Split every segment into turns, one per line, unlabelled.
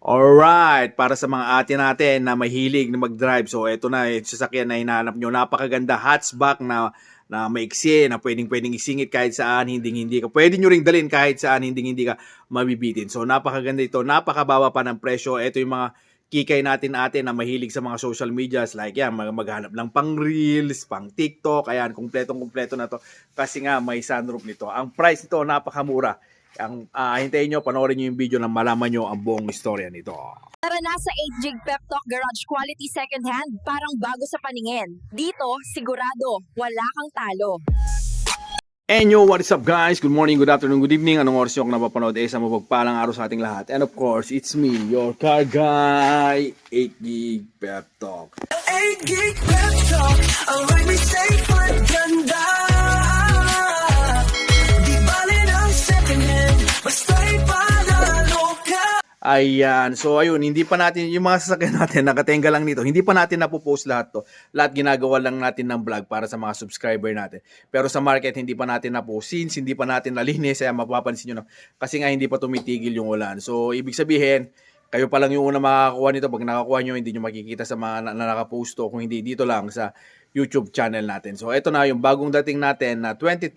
Alright, para sa mga ate natin na mahilig na mag-drive. So, eto na, yung sasakyan na hinahanap nyo. Napakaganda hatchback na maiksi, na pwedeng isingit kahit saan, hindi ka. Pwede nyo ring dalhin kahit saan, hindi ka mabibitin. So, napakaganda ito. Napakababa pa ng presyo. Ito yung mga kikay natin ate na mahilig sa mga social medias. Like yan, maghanap lang pang Reels, pang TikTok. Ayan, kumpletong-kumpleto na to. Kasi nga, may sunroof nito. Ang price nito, napakamura. Hintayin nyo, panoorin nyo yung video na malaman nyo ang buong istorya nito.
Tara na sa 8 Gig Pep Talk Garage Quality Second Hand. Parang bago sa paningin. Dito, sigurado, wala kang talo.
And yo, what is up guys? Good morning, good afternoon, good evening. Anong oras yung napapanood? Sa mapagpalang araw sa ating lahat. And of course, it's me, your car guy, 8 Gig Pep Talk.
8 Gig Pep Talk, ang ride me safe at ganda. Di bali ng second hand, basta'y panalo ka.
Ayan, so ayun, hindi pa natin, yung mga sasakyan natin, nakatenga lang nito, hindi pa natin napopost lahat to. Lahat ginagawa lang natin ng vlog para sa mga subscriber natin. Pero sa market, hindi pa natin napost, since hindi pa natin nalinis, kaya mapapansin nyo na, kasi nga hindi pa tumitigil yung ulan. So, ibig sabihin, kayo pa lang yung una makakakuha nito. Pag nakakuha nyo, hindi nyo makikita sa mga na nakapost to, kung hindi dito lang sa YouTube channel natin. So, ito na yung bagong dating natin na 2000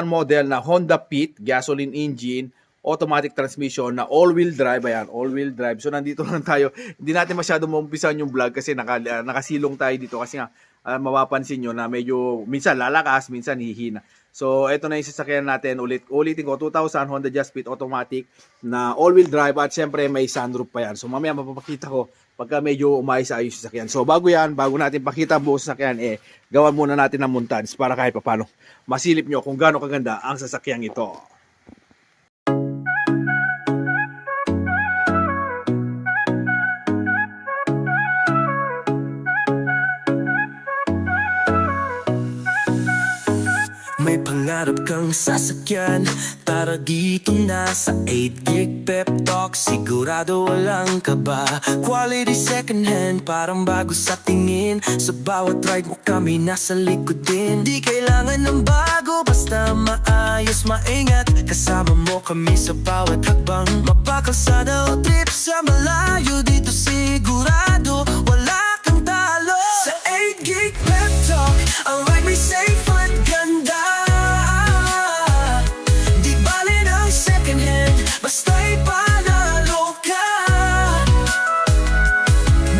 model na Honda Fit, gasoline engine, automatic transmission na all-wheel drive. Ayan, all-wheel drive. So, nandito lang tayo. Hindi natin masyado maumpisan yung vlog kasi nakasilong tayo dito. Kasi nga, mapapansin nyo na medyo, minsan lalakas, minsan hihina. So, ito na yung sasakyan natin. Ulitin ko, 2000 Honda Jazz Fit automatic na all-wheel drive at syempre may sunroof pa yan. So, mamaya mapapakita ko pagka medyo umayos-ayos yung sasakyan. So, bago natin pakita ang buong sasakyan, gawan muna natin ng montage para kahit paano masilip nyo kung gaano kaganda ang sasakyang ito.
May pangarap kang sasakyan, tara dito na sa 8 Gig Pep Talk. Sigurado walang kaba, quality second hand, parang bago sa tingin. Sa bawat ride mo kami nasa likod din. Di kailangan ng bago, basta maayos, maingat. Kasama mo kami sa bawat hakbang. Mapakalsada o trip sa malayo, dito sigurado wala kang talo. Sa 8 Gig Pep Talk, ang ride may safe at ganda. Basta'y panalo ka.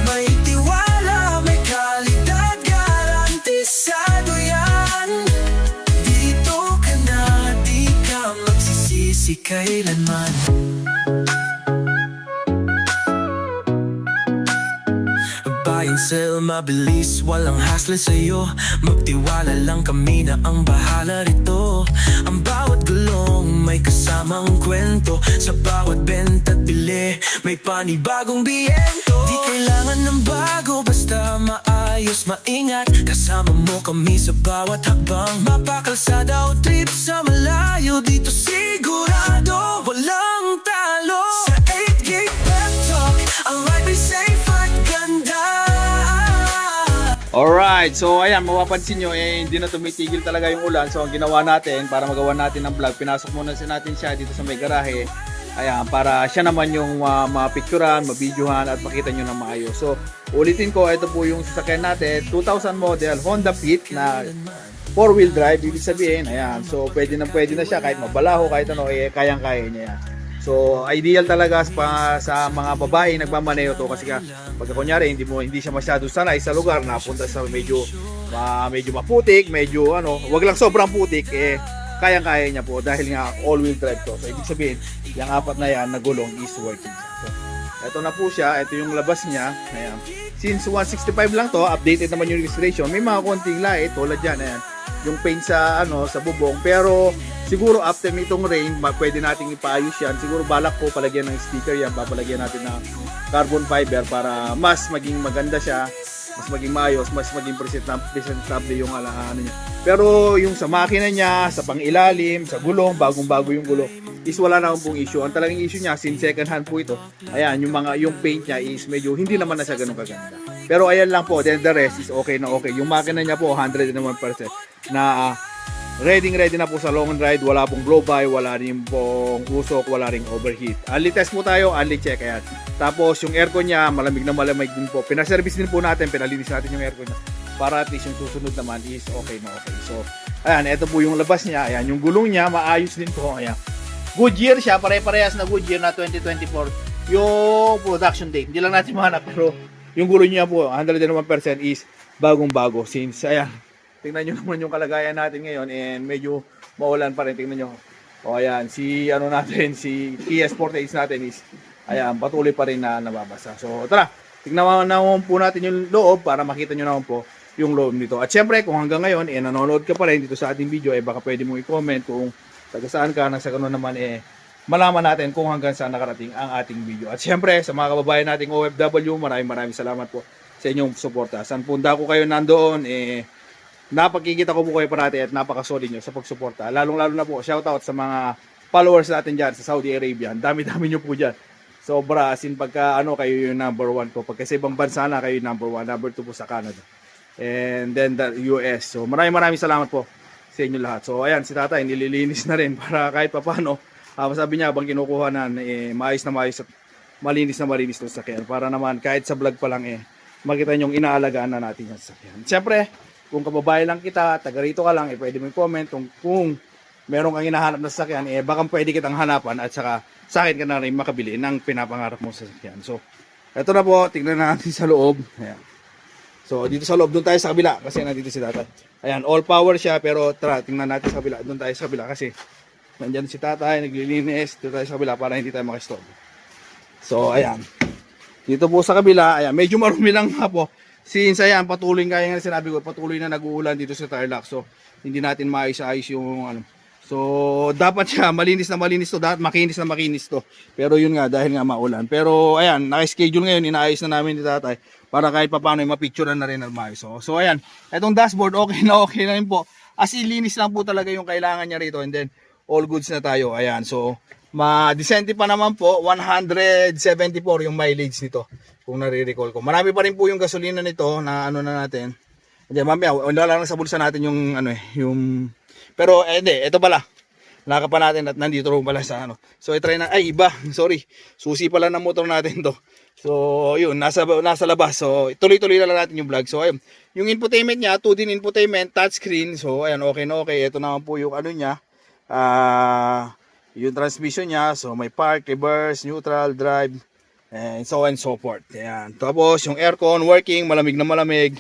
May tiwala, may kalidad, garantisado yan. Dito ka na, di ka magsisisi kailanman. Buy and sell, mabilis, walang hassle sa'yo. Magtiwala lang kami na ang bahala rito. Ang bawat gulong may kasamang kwento. Sa bawat benta't bili, may panibagong biyento. Di kailangan ng bago, basta maayos, maingat. Kasama mo kami sa bawat hakbang. Mapakalsada o trip sa malayo, dito sigurado walang talo. Sa 8 Gig Pep Talk, ang ride may safe at ganda.
Alright, so ayan, mapapansin nyo, hindi na tumitigil talaga yung ulan. So ang ginawa natin, para magawa natin ng vlog, pinasok muna natin siya dito sa may garahe. Ayan, para siya naman yung mapicturan, mabidyohan at makita nyo na maayos. So ulitin ko, ito po yung sasakyan natin, 2000 model Honda Fit na 4-wheel drive. Ibig sabihin, ayan, so pwede na siya kahit mabalaho, kahit ano, kayang-kaya niya yan. So, ideal talaga sa mga babae nagmamaneho to kasi pagka kunyari hindi siya masyado sanay sa lugar, napunta sa medyo maputik, medyo wag lang sobrang putik, kayang-kaya niya po dahil nga all-wheel drive to. So, ibig sabihin, yung apat na yan na gulong is working. So, ito na po siya, ito yung labas niya. Ayan. Since 165 lang to, updated naman yung registration. May mga konting light tulad yan, ayan. Yung paint sa bubong, pero siguro after nitong rain, pwede nating ipaayos yan. Siguro balak ko palagyan ng sticker yan, papalagyan natin ng carbon fiber para mas maging maganda siya, mas maging maayos, mas maging presentable yung niya. Pero yung sa makina niya, sa pangilalim, sa gulong, bagong-bago yung gulong, is wala na pong issue. Ang talagang issue niya, since second hand po ito, ayan, yung paint niya is medyo hindi naman na siya ganun kaganda. Pero ayan lang po, then the rest is okay na okay. Yung makina niya po, 101% na ready na po sa long ride, wala pong blow by, wala rin pong usok, wala ring overheat. Only test po tayo, only check, ayan. Tapos yung aircon niya, malamig na malamig din po. Pinaservice din po natin, pinalinis natin yung aircon niya para at least yung susunod naman is okay na okay. So, ayan, ito po yung labas niya, ayan, yung gulong niya, maayos din po, ayan. Goodyear siya, pare-parehas na Goodyear na 2024 yung production date. Hindi lang natin mahanap, pero yung gulong niya po, 101% is bagong-bago since, ayan, tingnan nyo naman yung kalagayan natin ngayon and medyo maulan pa rin. Tingnan nyo. O ayan, si Kia Sportage natin is, ayan, patuloy pa rin na nababasa. So tara, tingnan naman po natin yung loob para makita nyo naman po yung loob nito. At syempre, kung hanggang ngayon, nanonood ka pa rin dito sa ating video, baka pwede mong i-comment kung taga saan ka, nang sa ganun naman, malaman natin kung hanggang saan nakarating ang ating video. At syempre, sa mga kababayan nating OFW, maraming salamat po sa inyong suporta. Saan punta ko kayo nandoon, napakikita ko po kayo parati at napakasolid nyo sa pagsuporta. Lalong-lalo na po, shoutout sa mga followers natin dyan sa Saudi Arabia. Dami-dami nyo po dyan. Sobra, as in pagka kayo yung number 1 ko. Pagka sa ibang bansa na kayo yung number 1, number 2 po sa Canada. And then the US. So maraming salamat po sa inyo lahat. So ayan, si tatay nililinis na rin para kahit papano. Sabi niya, habang kinukuha na, maayos na maayos at malinis na malinis ng sakyan. Para naman kahit sa vlog pa lang makita nyo yung inaalagaan na natin yung sakyan. Siyempre, kung kababayan lang kita, taga rito ka lang, pwede mo i-comment kung meron kang hinahanap na sasakyan, baka pwede kitang hanapan at saka sa akin ka na rin makabili ng pinapangarap mo sa sasakyan. So, eto na po, tingnan natin sa loob. Ayan. So, dito sa loob, doon tayo sa kabila kasi nandito si tatay. Ayan, all power siya, pero tara, tingnan natin sa kabila. Doon tayo sa kabila kasi nandyan si tatay, naglilinis. Dito tayo sa kabila para hindi tayo makistop. So, ayan. Dito po sa kabila, ayan, medyo marumi lang nga po. Since ayan, patuloy nga yung sinabi ko, patuloy na nag-uulan dito sa Tarlac. So, hindi natin maayos-ayos yung ano. So, dapat siya malinis na malinis to, dapat makinis na makinis to. Pero yun nga, dahil nga maulan. Pero ayan, naka-schedule ngayon, inaayos na namin ni tatay para kahit papaano ma-picturean na rin ng maayos. So, ayan, itong dashboard, okay na rin po. As ilinis lang po talaga yung kailangan niya rito. And then, all goods na tayo. Ayan, so, ma-decente pa naman po, 174 yung mileage nito. Kung nare-recall ko. Marami pa rin po yung gasolina nito na ano na natin. Hindi, mamaya, wala lang sa bulsa natin yung yung pero hindi, ito pala. Naka pa natin at nandito rin pala sa ano. So i-try na, ay iba, sorry. Susi pala ng motor natin to. So yun, nasa labas. So tuloy-tuloy na lang natin yung vlog. So ayun, yung infotainment niya, 2 din infotainment, touchscreen. So ayan, okay na okay. Ito naman po yung ano niya. Yung transmission niya. So may park, reverse, neutral, drive, and so on and so forth. Ayan. Tapos yung aircon working, malamig na malamig.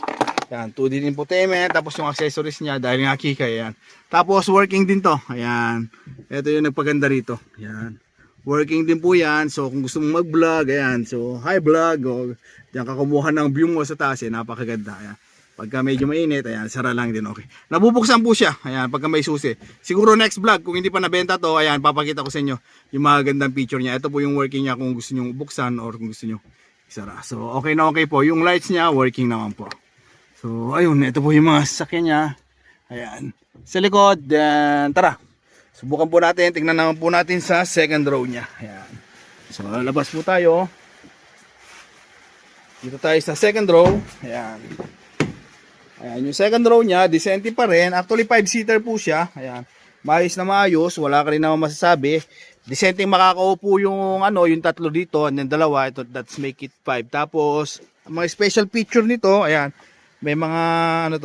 Ayan, 2 din infotainment. Tapos yung accessories niya dahil nga Kika. Ayan. Tapos working din to. Ayan. Ito yung nagpaganda rito. Ayan. Working din po yan. So kung gusto mong mag-vlog, ayan. So hi vlog. O diyan ka kumuha ng view mo sa taas. Napakaganda. Ayan. Pagka medyo mainit, ayan, sara lang din, okay. Nabubuksan po siya. Ayan, pagka may susi. Siguro next vlog, kung hindi pa nabenta to, ayan, papakita ko sa inyo yung mga gandang picture niya. Ito po yung working niya kung gusto niyo buksan or kung gusto niyo isara. So okay na okay po. Yung lights niya, working naman po. So, ayun, ito po yung mga sasakyan niya. Ayan. Sa likod, then, tara. Subukan po natin. Tingnan naman po natin sa second row niya. Ayan. So, labas po tayo. Dito tayo sa second row. Ayan. Ayan, yung second row niya, decente pa rin. Actually, 5-seater po siya. Ayan. Maayos na maayos. Wala ka rin naman masasabi. Decente makakaupo yung, yung tatlo dito. And then dalawa. Ito, that's make it 5. Tapos, mga special feature nito, ayan. May mga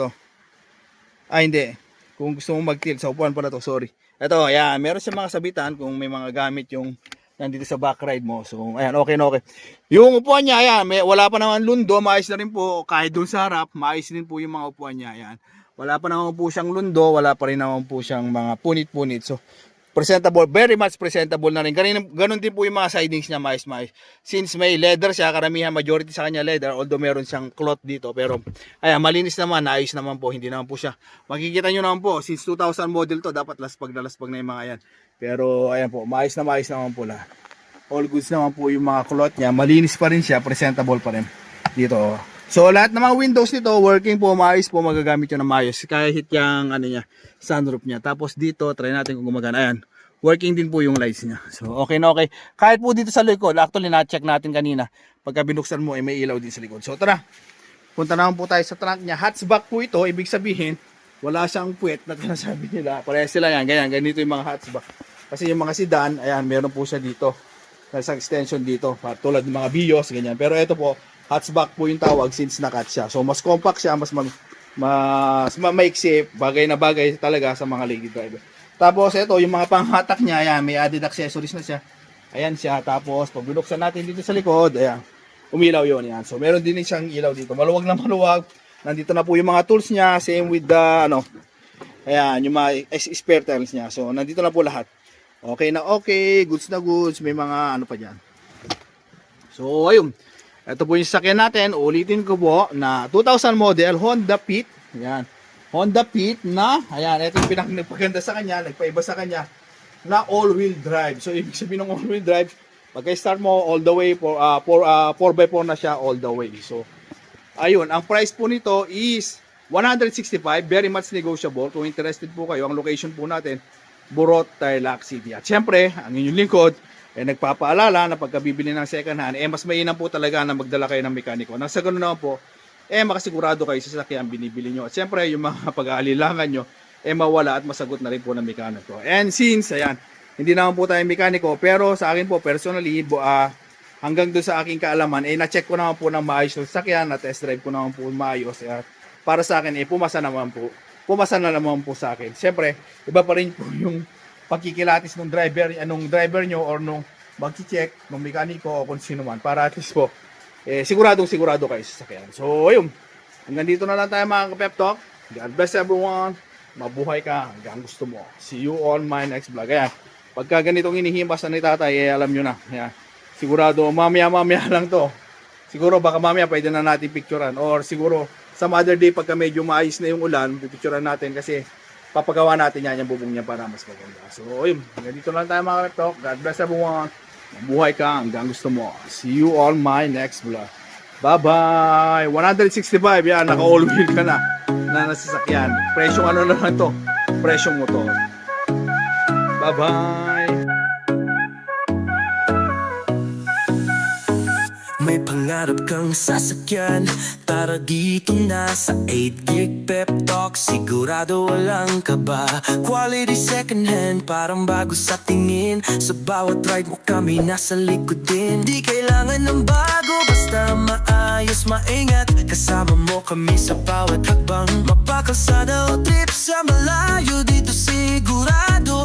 hindi. Kung gusto mong mag-tilt sa upuan pala to, sorry. Ito, ayan, meron siya mga sabitan kung may mga gamit yung nandito sa back ride mo. So, ayan, okay na okay. Yung upuan niya, ayan, wala pa naman lundo, maayos na rin po. Kahit doon sa harap, maayos din po yung mga upuan niya, ayan. Wala pa naman po siyang lundo, wala pa rin naman po siyang mga punit-punit. So, presentable, very much presentable na rin. Ganun din po yung mga sidings niya, mais-mais. Since may leather siya, karamihan, majority sa kanya leather, although meron siyang cloth dito. Pero, ayan, malinis naman, naayos naman po, hindi naman po siya. Makikita nyo naman po, since 2000 model to, dapat laspag na yung mga yan. Pero, ayan po, maayos naman po lahat. All goods naman po yung mga cloth niya, malinis pa rin siya, presentable pa rin dito. So, lahat ng mga windows nito, working po, maayos po, magagamit yun na maayos. Kahit yung, sunroof niya. Tapos dito, try natin kung gumagana. Ayan, working din po yung lights niya. So, okay na okay. Kahit po dito sa likod, actually, na-check natin kanina. Pagka binuksan mo, may ilaw din sa likod. So, tara. Punta naman po tayo sa trunk niya. Hatchback po ito, ibig sabihin, wala siyang puwet na sinasabi nila. Parehas sila yan, ganyan, ganito yung mga hatchback. Kasi yung mga sedan, ayan, meron po siya dito. Sa extension dito, tulad ng mga Vios, ganyan. Pero ito po, hatchback po yung tawag since nakat siya. So mas compact siya, mas maiksi, bagay na bagay talaga sa mga lady driver. Tapos ito, yung mga panghatak niya, ayan, may added accessories na siya. Ayan siya, tapos pag binuksan natin dito sa likod, ayan, umilaw yun, ayan. So meron din siyang ilaw dito, maluwag na maluwag. Nandito na po yung mga tools niya, same with the, ayan, yung mga spare tires niya. So nandito na po lahat. Okay na okay, goods na goods, may mga ano pa dyan. So ayun, ito po yung sasakyan natin, ulitin ko po, na 2000 model, Honda Fit, ayan. Honda Fit na, ayan, ito yung pinakaganda sa kanya, nagpaiba sa kanya, na all-wheel drive. So, ibig sabihin ng all-wheel drive, pagka-start mo, all the way, 4x4 na siya, all the way. So, ayun, ang price po nito is 165, very much negotiable. Kung interested po kayo, ang location po natin, Burot, Tarlac City. At syempre, ang inyong lingkod, nagpapaalala na pagkabibili ng second hand, mas mainam po talaga na magdala kayo ng mekaniko. Nang sa ganun naman po, makasigurado kayo sa sasakyan binibili nyo. At syempre, yung mga pag-aalilangan nyo, mawala at masagot na rin po ng mekaniko. And since, ayan, hindi naman po tayo mekaniko, pero sa akin po, personally, hanggang doon sa aking kaalaman, na-check ko naman po ng maayos yung sasakyan, na-test drive ko naman po maayos. Para sa akin, pumasa na naman po sa akin. Syempre, iba pa rin po yung pagkikilatis ng driver nyo or nung mag-check ng mekaniko o kung sino man. Para at least po, sigurado kayo sa sasakyan. So, ayun. Hanggang dito na lang tayo mga ka-pep talk. God bless everyone. Mabuhay ka hanggang gusto mo. See you on my next vlog. Ayan. Pagka ganitong inihimas na ni tatay, alam nyo na. Ayan. Sigurado, mamaya lang to. Siguro baka mamaya pwede na natin picturean. Or siguro, some other day pagka medyo maayos na yung ulan, pipicturean natin kasi papagawa natin yan yung bubong niya para mas maganda. So, ayun. Hanggang dito na lang tayo mga ka-pep talk. God bless everyone. Mabuhay ka hanggang gusto mo. See you on my next vlog. Bye-bye! 165, yan. Naka-all wheel ka na nasasakyan. Presyong ano na lang to? Presyong motor. Bye-bye!
May pangarap kang sasakyan, tara dito na sa 8 Gig Pep Talk. Sigurado walang kaba, quality second hand, parang bago sa tingin. Sa bawat ride mo kami nasa likod din. Di kailangan ng bago, basta maayos, maingat. Kasama mo kami sa bawat hakbang, mapakalsada o trip sa malayo. Dito sigurado